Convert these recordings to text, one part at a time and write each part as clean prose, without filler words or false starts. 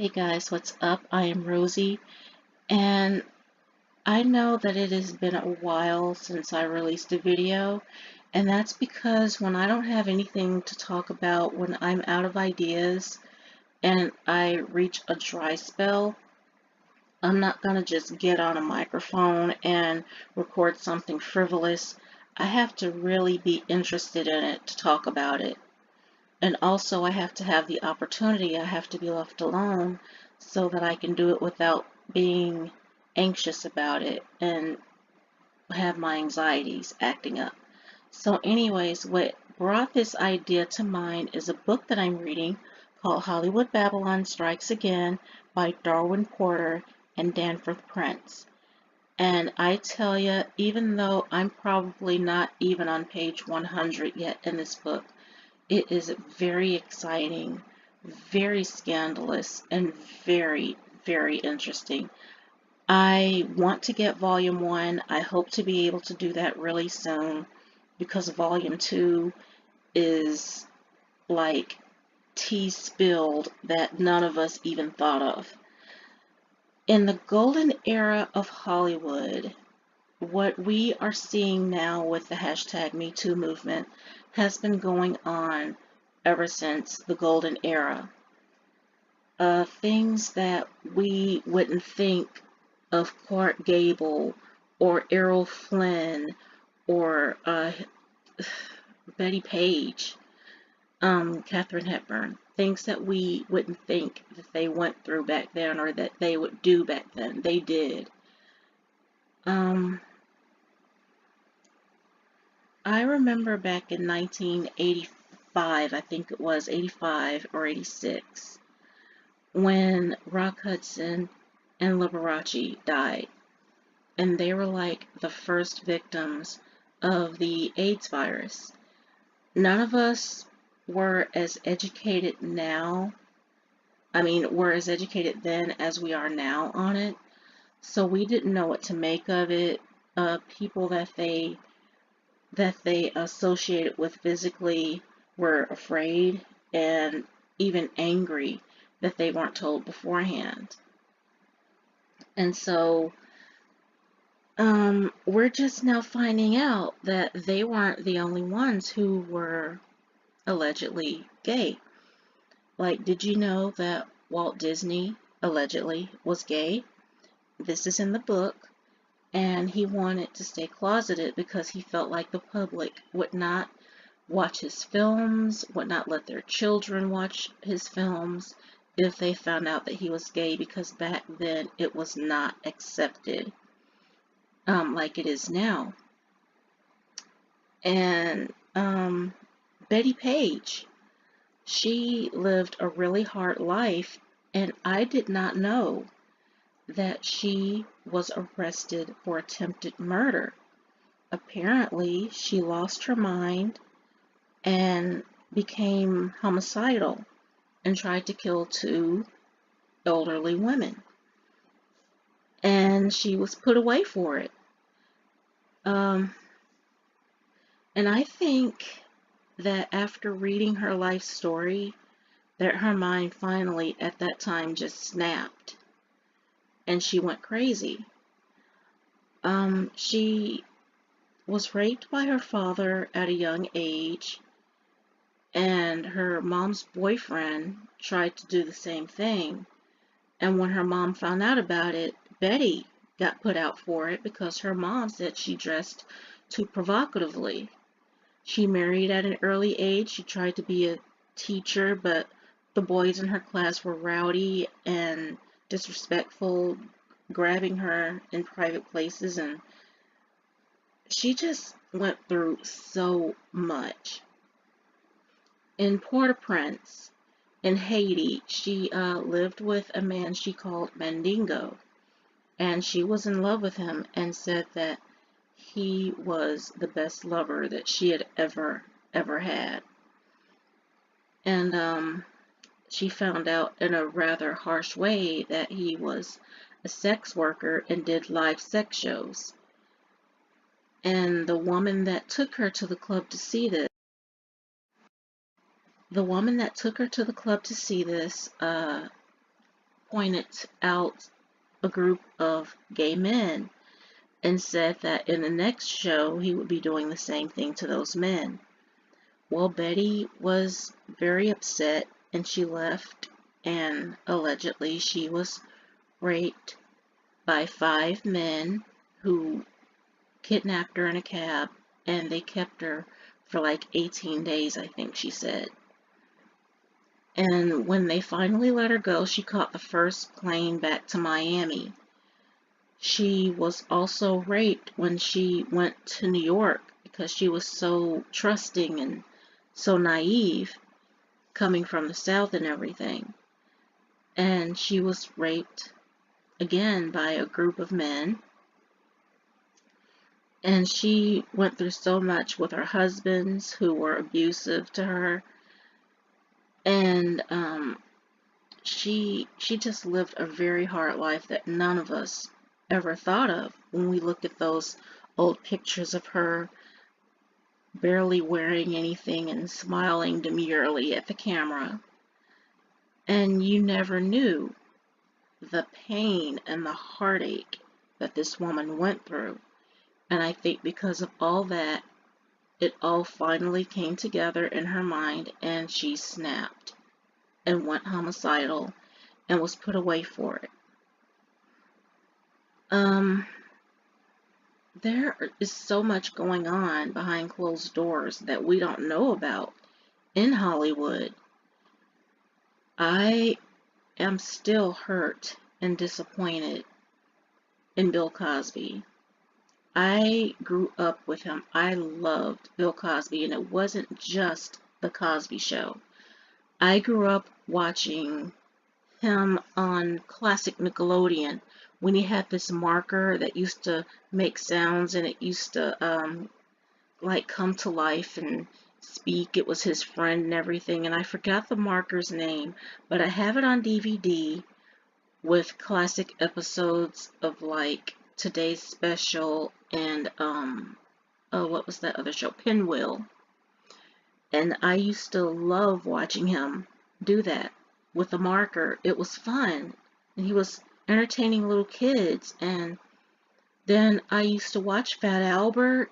Hey guys, what's up? I am Rosie, and I know that it has been a while since I released a video, and that's because when I don't have anything to talk about, when I'm out of ideas and I reach a dry spell, I'm not going to just get on a microphone and record something frivolous. I have to really be interested in it to talk about it. And also, I have to have the opportunity, I have to be left alone so that I can do it without being anxious about it and have my anxieties acting up. So, anyways, what brought this idea to mind is a book that I'm reading called Hollywood Babylon Strikes Again by Darwin Porter and Danforth Prince. And I tell you, even though I'm probably not even on page 100 yet in this book, it is very exciting, very scandalous, and very, very interesting. I want to get volume 1. I hope to be able to do that really soon because volume 2 is like tea spilled that none of us even thought of. In the golden era of Hollywood, what we are seeing now with the hashtag #MeToo movement has been going on ever since the golden era. Things that we wouldn't think of Clark Gable or Errol Flynn or Bettie Page, Katharine Hepburn, things that we wouldn't think that they went through back then or that they would do back then, they did. I remember back in 1985, I think it was 85 or 86, when Rock Hudson and Liberace died. And they were like the first victims of the AIDS virus. None of us were as educated now. We're as educated then as we are now on it. So we didn't know what to make of it. People that they associated with physically were afraid and even angry that they weren't told beforehand. And so we're just now finding out that they weren't the only ones who were allegedly gay. Like, did you know that Walt Disney allegedly was gay? This is in the book. And he wanted to stay closeted because he felt like the public would not watch his films, would not let their children watch his films if they found out that he was gay, because back then it was not accepted like it is now. And Bettie Page, she lived a really hard life, and I did not know that she was arrested for attempted murder. Apparently, she lost her mind and became homicidal and tried to kill 2 elderly women. And she was put away for it. And I think that after reading her life story, that her mind finally at that time just snapped and she went crazy. She was raped by her father at a young age, and her mom's boyfriend tried to do the same thing. And when her mom found out about it, Betty got put out for it because her mom said she dressed too provocatively. She married at an early age. She tried to be a teacher, but the boys in her class were rowdy and disrespectful, grabbing her in private places, and she just went through so much. In Port-au-Prince, in Haiti, she lived with a man she called Mandingo, and she was in love with him and said that he was the best lover that she had ever had. And she found out in a rather harsh way that he was a sex worker and did live sex shows. And the woman that took her to the club to see this, pointed out a group of gay men and said that in the next show he would be doing the same thing to those men. Well, Betty was very upset and she left, and allegedly she was raped by 5 men who kidnapped her in a cab, and they kept her for like 18 days, I think she said. And when they finally let her go, she caught the first plane back to Miami. She was also raped when she went to New York because she was so trusting and so naive, coming from the South and everything. And she was raped again by a group of men. And she went through so much with her husbands who were abusive to her. And she just lived a very hard life that none of us ever thought of when we looked at those old pictures of her barely wearing anything and smiling demurely at the camera. And you never knew the pain and the heartache that this woman went through. And I think because of all that, it all finally came together in her mind, and she snapped and went homicidal and was put away for it. There is so much going on behind closed doors that we don't know about in Hollywood. I am still hurt and disappointed in Bill Cosby. I grew up with him. I loved Bill Cosby, and it wasn't just The Cosby Show. I grew up watching him on classic Nickelodeon when he had this marker that used to make sounds, and it used to like come to life and speak. It was his friend and everything, and I forgot the marker's name, but I have it on DVD with classic episodes of like Today's Special and oh, what was that other show? Pinwheel. And I used to love watching him do that with a marker. It was fun, and he was entertaining little kids. And then I used to watch Fat Albert.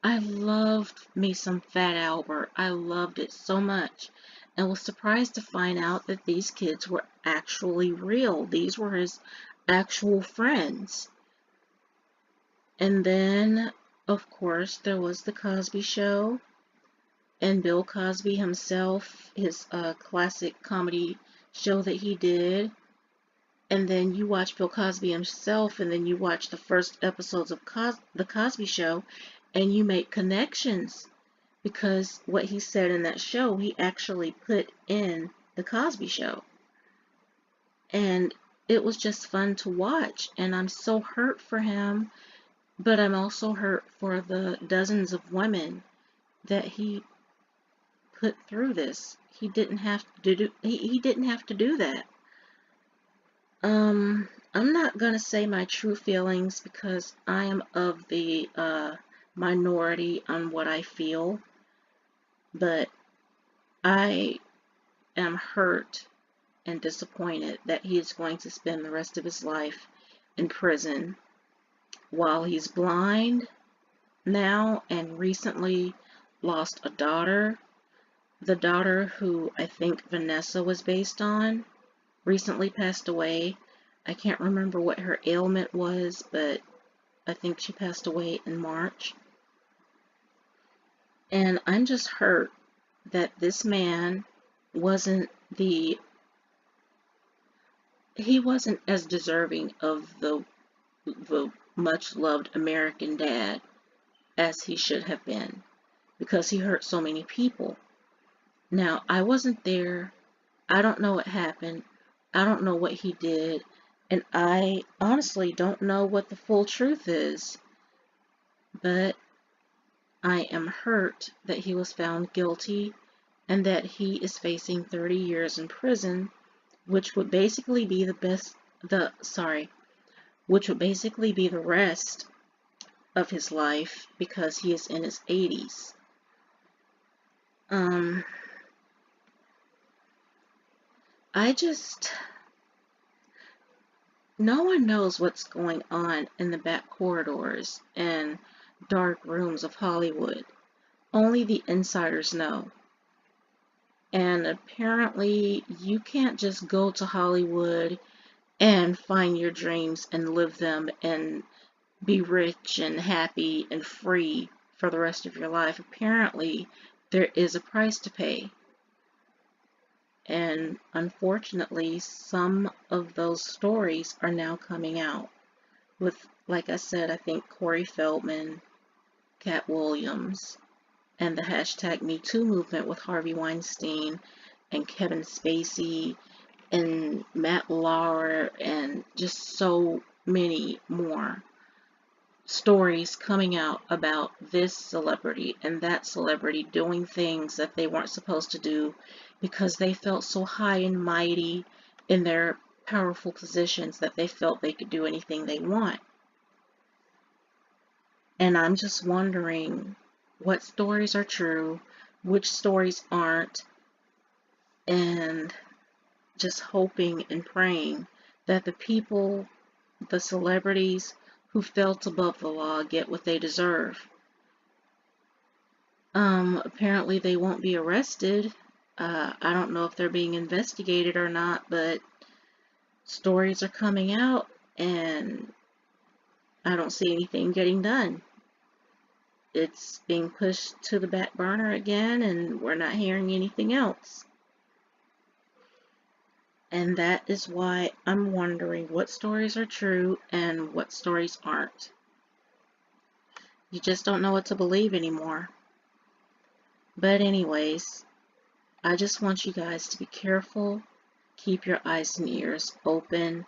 I loved me some Fat Albert. I loved it so much, and was surprised to find out that these kids were actually real. These were his actual friends. And then, of course, there was The Cosby Show, and Bill Cosby himself, his classic comedy show that he did. And then you watch Bill Cosby himself, and then you watch the first episodes of The Cosby Show, and you make connections, because what he said in that show, he actually put in The Cosby Show. And it was just fun to watch, and I'm so hurt for him, but I'm also hurt for the dozens of women that he put through this. He didn't have to do he didn't have to do that. I'm not gonna say my true feelings because I am of the minority on what I feel, but I am hurt and disappointed that he is going to spend the rest of his life in prison while he's blind now and recently lost a daughter. The daughter who I think Vanessa was based on recently passed away. I can't remember what her ailment was, but I think she passed away in March. And I'm just hurt that this man wasn't he wasn't as deserving of the much loved American dad as he should have been, because he hurt so many people. Now, I wasn't there. I don't know what happened. I don't know what he did. And I honestly don't know what the full truth is. But I am hurt that he was found guilty and that he is facing 30 years in prison, which would basically be which would basically be the rest of his life because he is in his 80s. I just no one knows what's going on in the back corridors and dark rooms of Hollywood. Only the insiders know. And apparently, you can't just go to Hollywood and find your dreams and live them and be rich and happy and free for the rest of your life. Apparently, there is a price to pay. And unfortunately, some of those stories are now coming out with, like I said, I think Corey Feldman, Cat Williams, and the hashtag #MeToo movement with Harvey Weinstein and Kevin Spacey and Matt Lauer and just so many more stories coming out about this celebrity and that celebrity doing things that they weren't supposed to do because they felt so high and mighty in their powerful positions that they felt they could do anything they want. And I'm just wondering what stories are true, which stories aren't, and just hoping and praying that the people, the celebrities who felt above the law get what they deserve. Apparently they won't be arrested. I don't know if they're being investigated or not, but stories are coming out and I don't see anything getting done. It's being pushed to the back burner again and we're not hearing anything else. And that is why I'm wondering what stories are true and what stories aren't. You just don't know what to believe anymore. But anyways, I just want you guys to be careful, keep your eyes and ears open,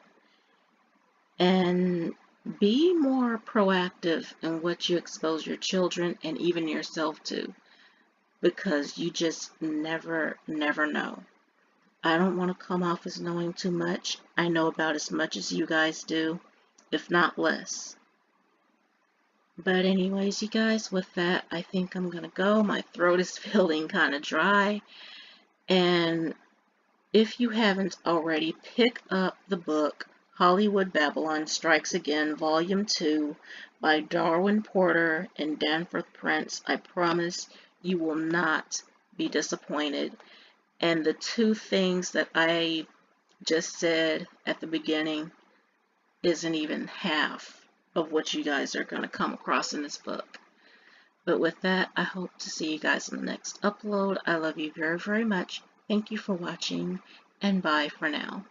and be more proactive in what you expose your children and even yourself to, because you just never know. I don't want to come off as knowing too much. I know about as much as you guys do, if not less. But anyways, you guys, with that, I think I'm going to go. My throat is feeling kind of dry. And if you haven't already, pick up the book Hollywood Babylon Strikes Again, Volume 2 by Darwin Porter and Danforth Prince. I promise you will not be disappointed. And the two things that I just said at the beginning isn't even half of what you guys are going to come across in this book. But with that, I hope to see you guys in the next upload. I love you very much. Thank you for watching, and bye for now.